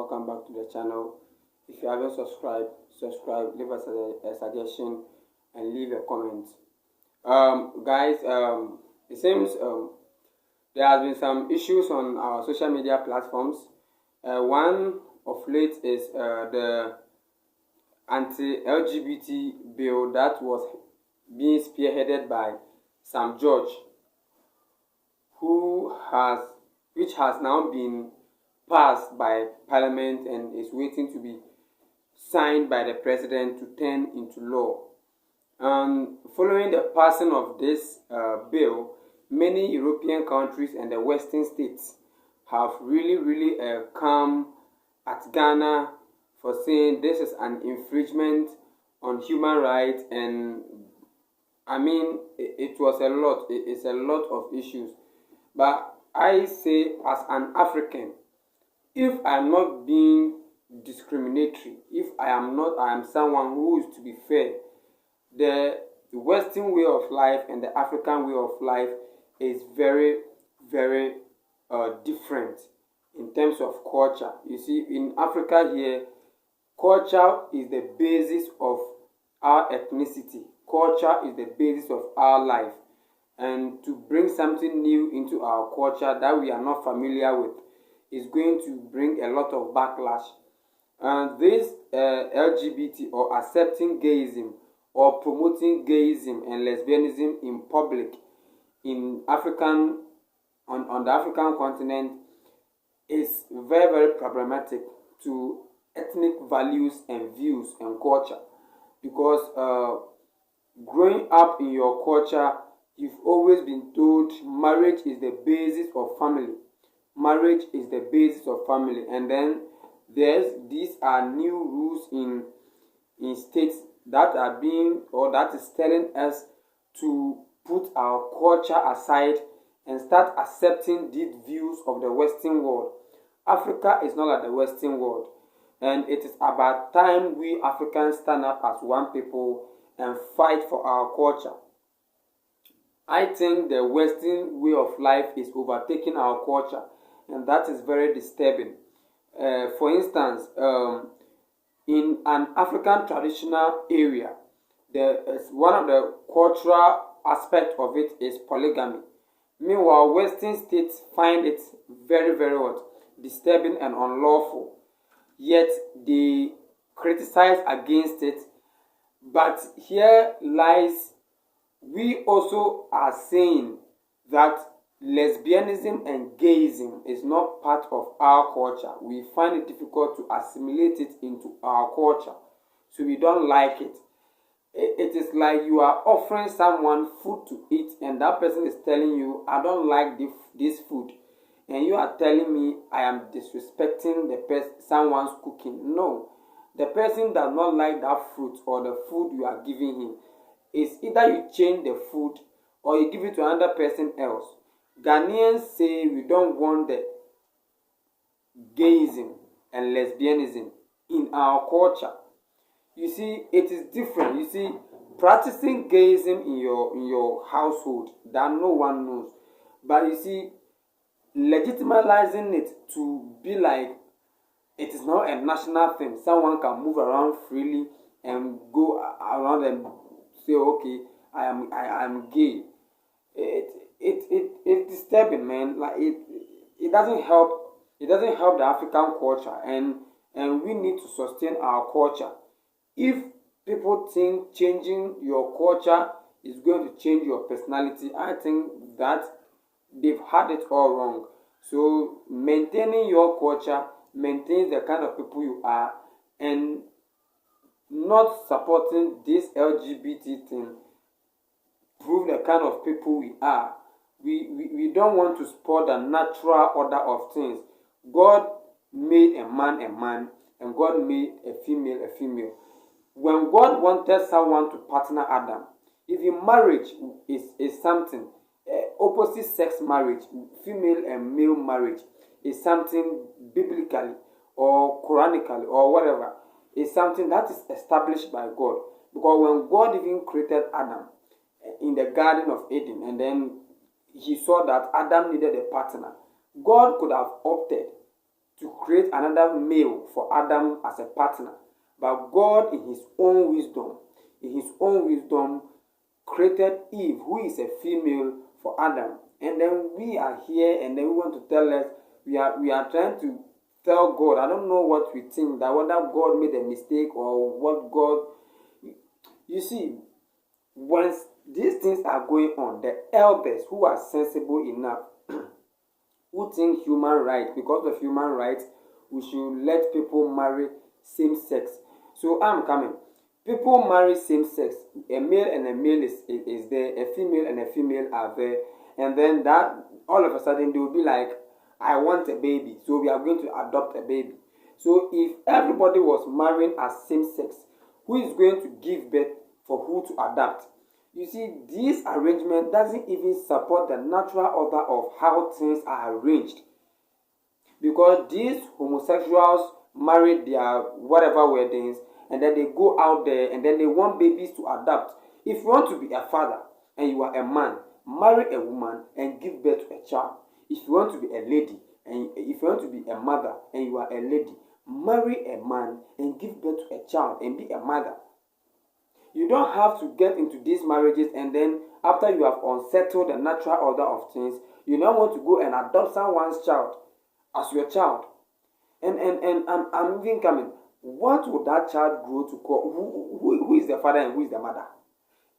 welcome back to the channel. If you haven't subscribed, subscribe, leave us a suggestion and leave a comment. Guys, it seems there has been some issues on our social media platforms. One of late is the anti-LGBT bill that was being spearheaded by Sam George, which has now been passed by Parliament and is waiting to be signed by the President to turn into law. Following the passing of this bill, many European countries and the Western states have really come at Ghana for saying this is an infringement on human rights, and I mean it was a lot. It's a lot of issues. But I say, as an African, if I'm not being discriminatory, if I am someone who is to be fair, the Western way of life and the African way of life is very different in terms of culture. You see, in Africa here, culture is the basis of our ethnicity. Culture is the basis of our life. And to bring something new into our culture that we are not familiar with is going to bring a lot of backlash. And this LGBT, or accepting gayism or promoting gayism and lesbianism in public in on the African continent is very problematic to ethnic values and views and culture, because growing up in your culture, you've always been told marriage is the basis of family. Marriage is the basis of family. And then these are new rules in states that are being, or that is telling us to put our culture aside and start accepting these views of the Western world. Africa is not like the Western world. And it is about time we Africans stand up as one people and fight for our culture. I think the Western way of life is overtaking our culture, and that is very disturbing. For instance, in an African traditional area, one of the cultural aspects of it is polygamy. Meanwhile, Western states find it very disturbing and unlawful. Yet they criticize against it. But here lies, we also are saying that lesbianism and gayism is not part of our culture. We find it difficult to assimilate it into our culture, so we don't like it. It is like you are offering someone food to eat, and that person is telling you, I don't like this food, and you are telling me I am disrespecting someone's cooking. No, the person does not like that fruit or the food you are giving him. It's either you change the food or you give it to another person else. Ghanaians say we don't want the gayism and lesbianism in our culture. You see, it is different. You see, practicing gayism in your household that no one knows, but you see, legitimizing it to be like it is not a national thing. Someone can move around freely and go around and say, okay, I am gay. It's disturbing, man. Like it doesn't help. It doesn't help the African culture, and we need to sustain our culture. If people think changing your culture is going to change your personality, I think that they've had it all wrong. So maintaining your culture maintains the kind of people you are, and not supporting this LGBT thing prove the kind of people we are. We don't want to spoil the natural order of things. God made a man, and God made a female. When God wanted someone to partner Adam, even marriage is something, opposite sex marriage, female and male marriage is something biblically or Quranically or whatever, is something that is established by God. Because when God even created Adam in the Garden of Eden, and then he saw that Adam needed a partner, God could have opted to create another male for Adam as a partner. But God, in his own wisdom, created Eve, who is a female, for Adam. And then we are here, and then we want to tell us, we are trying to tell God, I don't know what we think, that whether God made a mistake or what God... You see, when these things are going on, the elders who are sensible enough, who think human rights, because of human rights, we should let people marry same sex. So I'm coming. People marry same sex. A male and a male is there. A female and a female are there. And then that, all of a sudden, they will be like, I want a baby. So we are going to adopt a baby. So if everybody was marrying as same sex, who is going to give birth for who to adopt? You see, this arrangement doesn't even support the natural order of how things are arranged. Because these homosexuals marry their whatever weddings, and then they go out there and then they want babies to adopt. If you want to be a father and you are a man, marry a woman and give birth to a child. If you want to be a lady, and if you want to be a mother and you are a lady, marry a man and give birth to a child and be a mother. You don't have to get into these marriages and then after you have unsettled the natural order of things, you now want to go and adopt someone's child as your child. And I'm even coming. What would that child grow to call? Who is the father and who is the mother?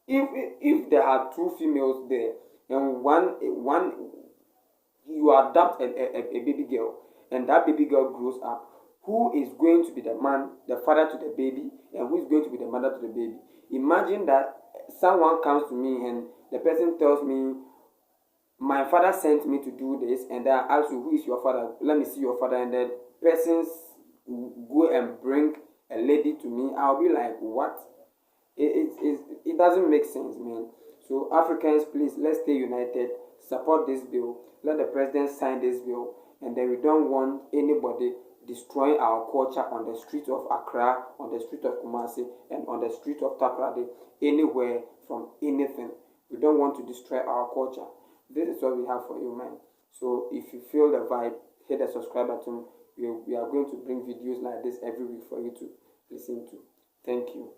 If there are two females there and one you adopt a baby girl and that baby girl grows up, who is going to be the man, the father to the baby, and who is going to be the mother to the baby? Imagine that someone comes to me and the person tells me, my father sent me to do this, and then I ask you, who is your father? Let me see your father. And the persons go and bring a lady to me. I'll be like, what? It doesn't make sense, man. So Africans, please, let's stay united. Support this bill. Let the president sign this bill. And then we don't want anybody destroying our culture on the street of Accra, on the street of Kumasi, and on the street of Takoradi, anywhere from anything. We don't want to destroy our culture. This is what we have for you, man. So if you feel the vibe, hit the subscribe button. We are going to bring videos like this every week for you to listen to. Thank you.